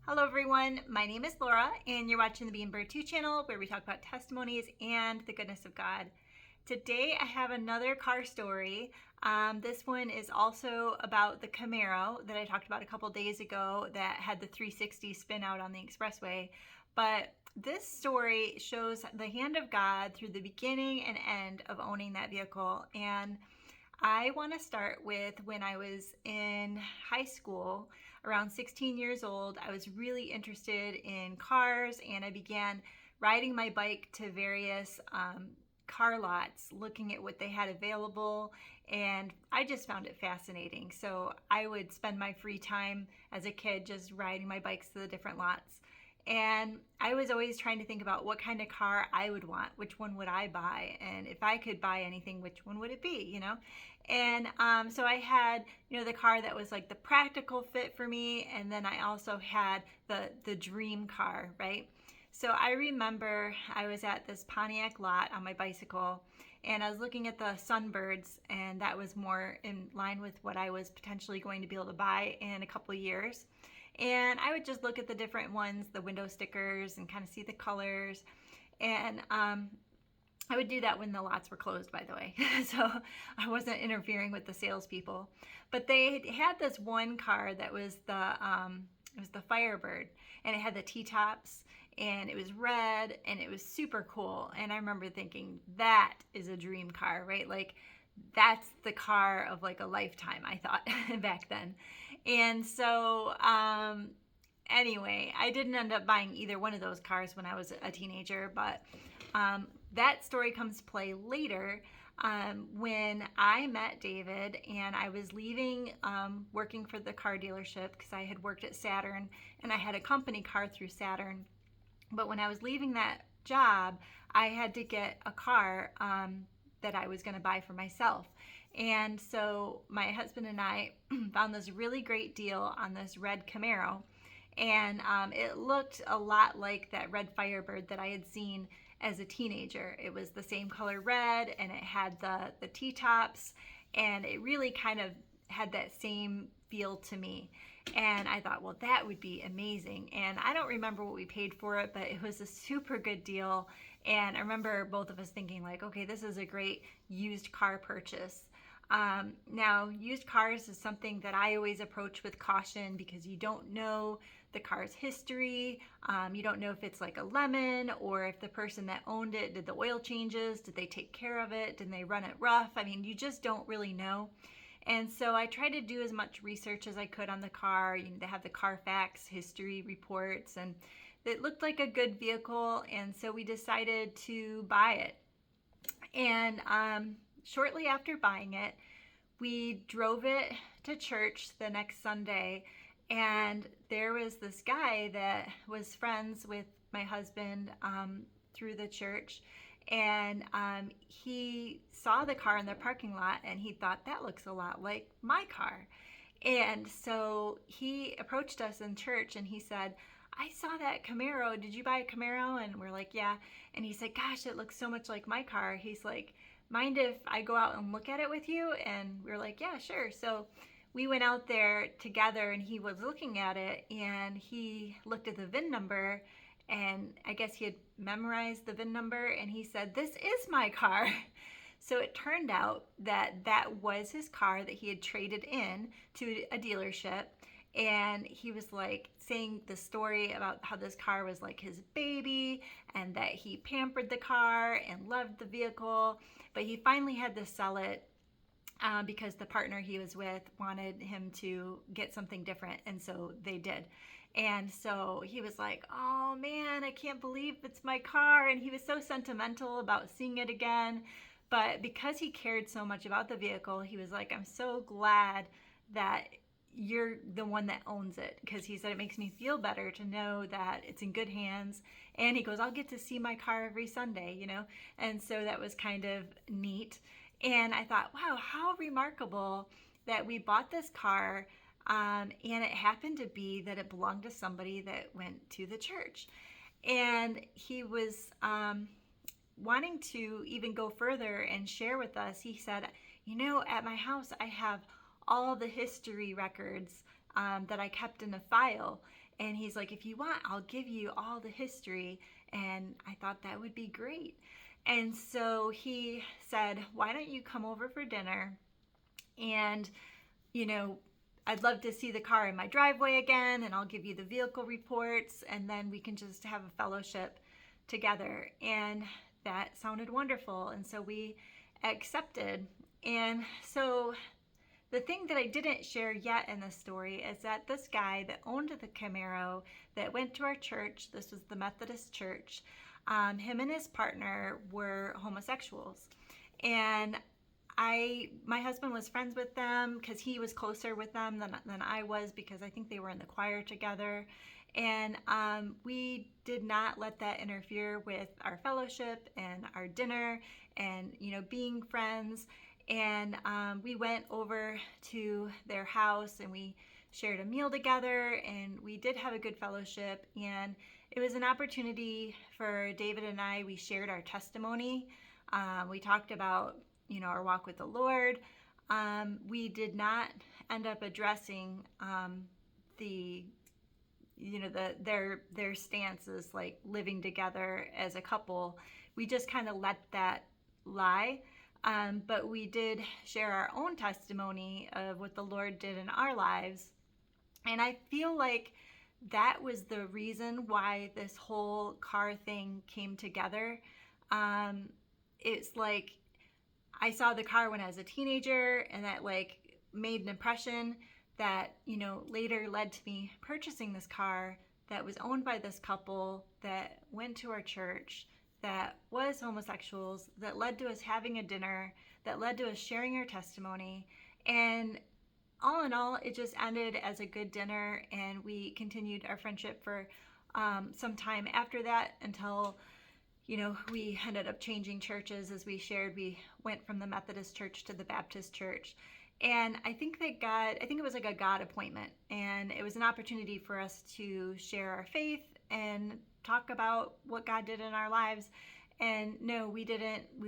Hello everyone, my name is Laura and you're watching the Be and Bird 2 channel where we talk about testimonies and the goodness of God. Today I have another car story. This one is also about the Camaro that I talked about a couple days ago that had the 360 spin out on the expressway. But this story shows the hand of God through the beginning and end of owning that vehicle. And I want to start with when I was in high school, around 16 years old. I was really interested in cars and I began riding my bike to various car lots, looking at what they had available, and I just found it fascinating. So I would spend my free time as a kid just riding my bikes to the different lots. And I was always trying to think about what kind of car I would want, which one would I buy, and if I could buy anything, which one would it be? And so I had, the car that was like the practical fit for me, and then I also had the dream car, right? So I remember I was at this Pontiac lot on my bicycle, and I was looking at the Sunbirds, and that was more in line with what I was potentially going to be able to buy in a couple of years. And I would just look at the different ones, the window stickers, and kind of see the colors. And I would do that when the lots were closed, by the way. So I wasn't interfering with the salespeople. But they had this one car that was the Firebird, and it had the T-tops, and it was red, and it was super cool. And I remember thinking, that is a dream car, right? Like, that's the car of like a lifetime, I thought back then. And so anyway, I didn't end up buying either one of those cars when I was a teenager, but that story comes to play later when I met David and I was leaving working for the car dealership because I had worked at Saturn and I had a company car through Saturn. But when I was leaving that job, I had to get a car that I was going to buy for myself. And so my husband and I found this really great deal on this red Camaro. And it looked a lot like that red Firebird that I had seen as a teenager. It was the same color red, and it had the T-tops, and it really kind of had that same feel to me. And I thought, well, that would be amazing. And I don't remember what we paid for it, but it was a super good deal. And I remember both of us thinking like, okay, this is a great used car purchase. Now, used cars is something that I always approach with caution because you don't know the car's history. You don't know if it's like a lemon or if the person that owned it did the oil changes, did they take care of it, did they run it rough? I mean, you just don't really know. And so I tried to do as much research as I could on the car. They have the Carfax history reports, and it looked like a good vehicle, and so we decided to buy it. And shortly after buying it, we drove it to church the next Sunday, and there was this guy that was friends with my husband through the church, and he saw the car in the parking lot and he thought, that looks a lot like my car. And so he approached us in church and he said, I saw that Camaro. Did you buy a Camaro? And we're like, yeah. And he said, gosh, it looks so much like my car. He's like, mind if I go out and look at it with you? And we were like, yeah, sure. So we went out there together and he was looking at it and he looked at the VIN number, and I guess he had memorized the VIN number, and he said, this is my car. So it turned out that that was his car that he had traded in to a dealership. And he was like saying the story about how this car was like his baby and that he pampered the car and loved the vehicle. But he finally had to sell it because the partner he was with wanted him to get something different. And so they did. And so he was like, oh man, I can't believe it's my car. And he was so sentimental about seeing it again. But because he cared so much about the vehicle, he was like, I'm so glad that you're the one that owns it, because he said it makes me feel better to know that it's in good hands. And he goes, I'll get to see my car every Sunday, and so that was kind of neat. And I thought, wow, how remarkable that we bought this car, and it happened to be that it belonged to somebody that went to the church. And he was wanting to even go further and share with us. He said, at my house I have all the history records that I kept in a file. And he's like, if you want, I'll give you all the history. And I thought that would be great. And so he said, why don't you come over for dinner? And, you know, I'd love to see the car in my driveway again, and I'll give you the vehicle reports, and then we can just have a fellowship together. And that sounded wonderful. And so we accepted. And so the thing that I didn't share yet in this story is that this guy that owned the Camaro that went to our church, this was the Methodist church, him and his partner were homosexuals. And my husband was friends with them because he was closer with them than I was, because I think they were in the choir together. And we did not let that interfere with our fellowship and our dinner and, you know, being friends. And we went over to their house and we shared a meal together, and we did have a good fellowship. And it was an opportunity for David and I. We shared our testimony. We talked about, you know, our walk with the Lord. We did not end up addressing their stances, like living together as a couple. We just kind of let that lie. But we did share our own testimony of what the Lord did in our lives. And I feel like that was the reason why this whole car thing came together. It's like I saw the car when I was a teenager, and that like made an impression that, you know, later led to me purchasing this car that was owned by this couple that went to our church, that was homosexuals, that led to us having a dinner, that led to us sharing our testimony. And all in all, it just ended as a good dinner, and we continued our friendship for some time after that until, you know, we ended up changing churches. As we shared, we went from the Methodist church to the Baptist church. And I think it was like a God appointment, and it was an opportunity for us to share our faith and talk about what God did in our lives. And no, we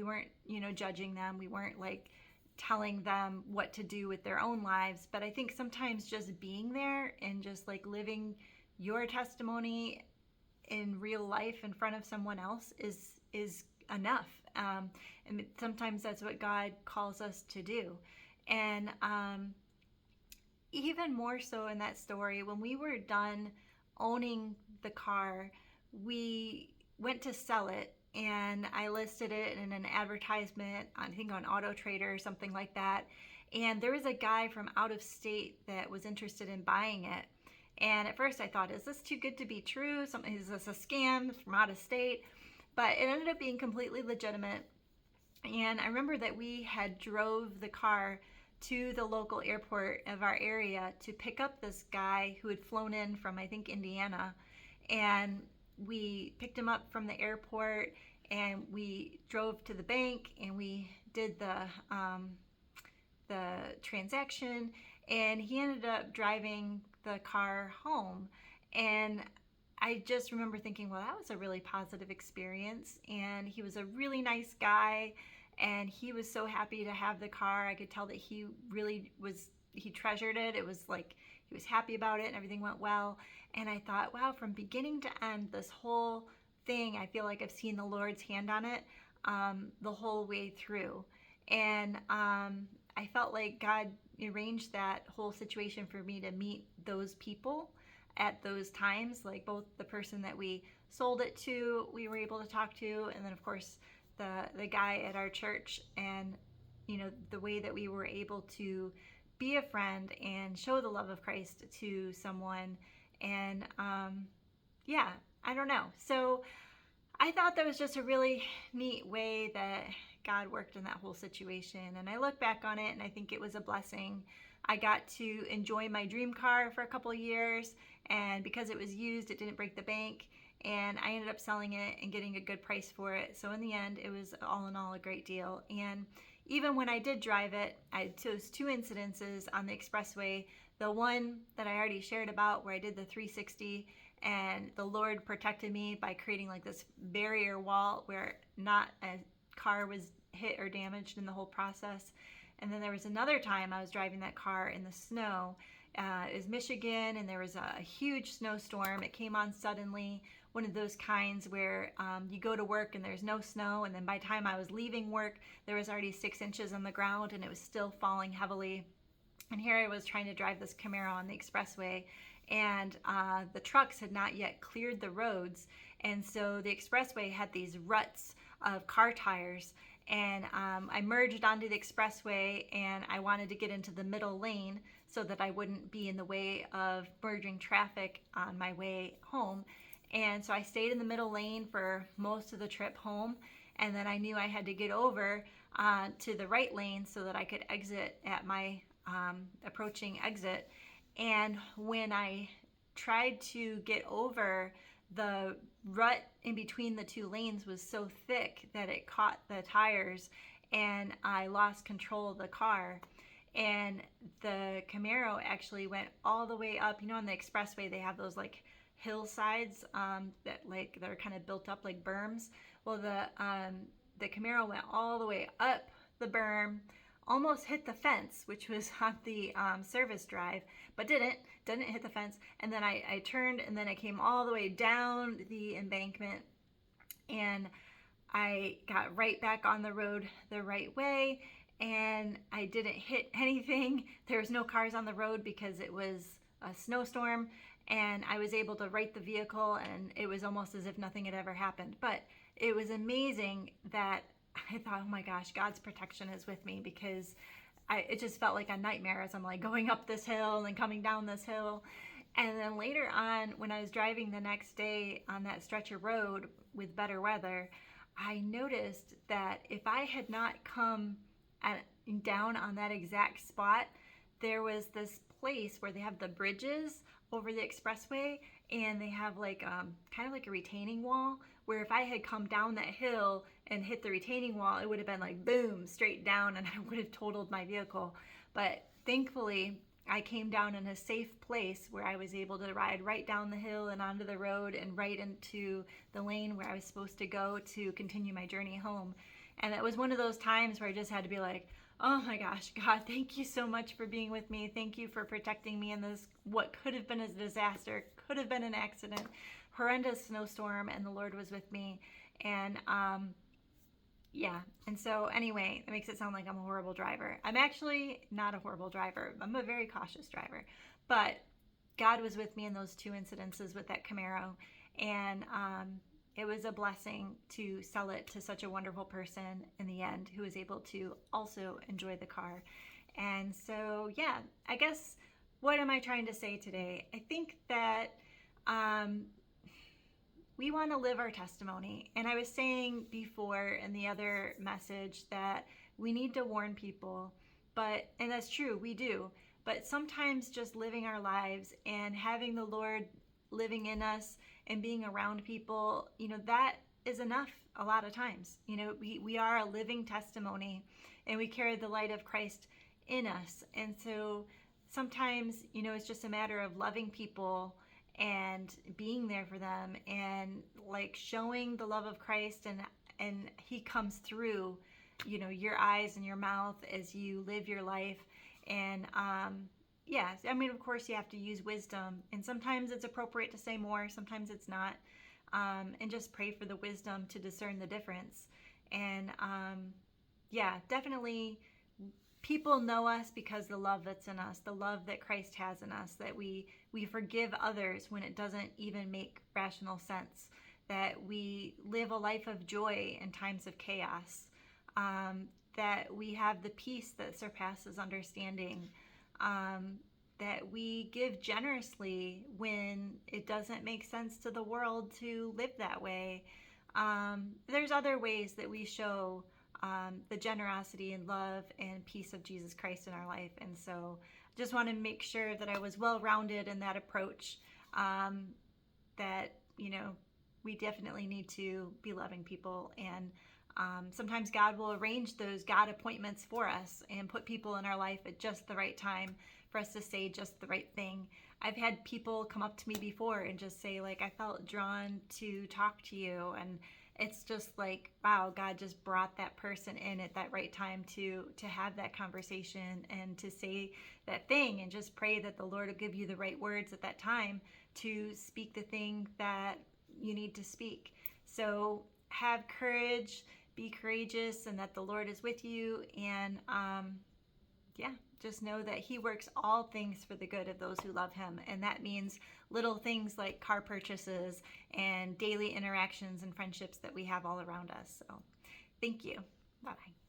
weren't, you know, judging them. We weren't like telling them what to do with their own lives. But I think sometimes just being there and just like living your testimony in real life in front of someone else is enough. And sometimes that's what God calls us to do. And even more so in that story, when we were done owning the car, we went to sell it, and I listed it in an advertisement, I think on Auto Trader or something like that. And there was a guy from out of state that was interested in buying it. And at first I thought, is this too good to be true? Is this a scam from out of state? But it ended up being completely legitimate. And I remember that we had drove the car to the local airport of our area to pick up this guy who had flown in from, I think, Indiana. And we picked him up from the airport, and we drove to the bank, and we did the transaction, and he ended up driving the car home. And I just remember thinking, well, that was a really positive experience, and he was a really nice guy, and he was so happy to have the car. I could tell that he treasured it. It was like he was happy about it, and everything went well. And I thought, wow, from beginning to end, this whole thing, I feel like I've seen the Lord's hand on it the whole way through. And I felt like God arranged that whole situation for me to meet those people at those times, like both the person that we sold it to, we were able to talk to, and then of course the guy at our church. And you know, the way that we were able to be a friend and show the love of Christ to someone. And yeah, I don't know. So I thought that was just a really neat way that God worked in that whole situation. And I look back on it and I think it was a blessing. I got to enjoy my dream car for a couple of years, and because it was used, it didn't break the bank, and I ended up selling it and getting a good price for it. So in the end, it was all in all a great deal. And even when I did drive it, I chose two incidences on the expressway. The one that I already shared about, where I did the 360, and the Lord protected me by creating like this barrier wall where not a car was hit or damaged in the whole process. And then there was another time I was driving that car in the snow, It was Michigan, and there was a huge snowstorm. It came on suddenly, one of those kinds where you go to work and there's no snow, and then by the time I was leaving work, there was already 6 inches on the ground, and it was still falling heavily. And here I was trying to drive this Camaro on the expressway, and the trucks had not yet cleared the roads, and so the expressway had these ruts of car tires. And I merged onto the expressway, and I wanted to get into the middle lane so that I wouldn't be in the way of merging traffic on my way home. And so I stayed in the middle lane for most of the trip home, and then I knew I had to get over to the right lane so that I could exit at my approaching exit. And when I tried to get over, the rut in between the 2 lanes was so thick that it caught the tires, and I lost control of the car. And the Camaro actually went all the way up. You know, on the expressway they have those like hillsides that are kind of built up like berms. Well, the Camaro went all the way up the berm, almost hit the fence, which was on the service drive, but didn't hit the fence. And then I turned, and then I came all the way down the embankment, and I got right back on the road the right way, and I didn't hit anything. There was no cars on the road because it was a snowstorm, and I was able to right the vehicle, and it was almost as if nothing had ever happened. But it was amazing that I thought, oh my gosh, God's protection is with me, because it just felt like a nightmare as I'm like going up this hill and then coming down this hill. And then later on, when I was driving the next day on that stretch of road with better weather, I noticed that if I had not come down on that exact spot, there was this place where they have the bridges over the expressway, and they have like kind of like a retaining wall, where if I had come down that hill and hit the retaining wall, it would have been like boom, straight down, and I would have totaled my vehicle. But thankfully, I came down in a safe place where I was able to ride right down the hill and onto the road and right into the lane where I was supposed to go to continue my journey home. And it was one of those times where I just had to be like, oh my gosh, God, thank you so much for being with me. Thank you for protecting me in this, what could have been a disaster, could have been an accident, horrendous snowstorm, and the Lord was with me. And yeah, and so anyway, it makes it sound like I'm a horrible driver. I'm actually not a horrible driver. I'm a very cautious driver. But God was with me in those 2 incidences with that Camaro, and it was a blessing to sell it to such a wonderful person in the end, who was able to also enjoy the car. And so, yeah, I guess, what am I trying to say today? I think that we want to live our testimony. And I was saying before in the other message that we need to warn people, and that's true, we do. But sometimes just living our lives and having the Lord living in us and being around people, that is enough a lot of times. We are a living testimony, and we carry the light of Christ in us. And so sometimes, it's just a matter of loving people and being there for them, and like showing the love of Christ, and he comes through, your eyes and your mouth as you live your life. And yeah, I mean, of course you have to use wisdom, and sometimes it's appropriate to say more, sometimes it's not, and just pray for the wisdom to discern the difference. And yeah, definitely people know us because the love that's in us, the love that Christ has in us, that we forgive others when it doesn't even make rational sense, that we live a life of joy in times of chaos, that we have the peace that surpasses understanding, that we give generously when it doesn't make sense to the world to live that way. There's other ways that we show the generosity and love and peace of Jesus Christ in our life. And so just want to make sure that I was well-rounded in that approach, that, we definitely need to be loving people. And sometimes God will arrange those God appointments for us and put people in our life at just the right time for us to say just the right thing. I've had people come up to me before and just say, like, I felt drawn to talk to you, and it's just like, wow, God just brought that person in at that right time to have that conversation and to say that thing, and just pray that the Lord will give you the right words at that time to speak the thing that you need to speak. So have courage, be courageous, and that the Lord is with you. And yeah, just know that He works all things for the good of those who love Him. And that means little things like car purchases and daily interactions and friendships that we have all around us. So thank you. Bye-bye.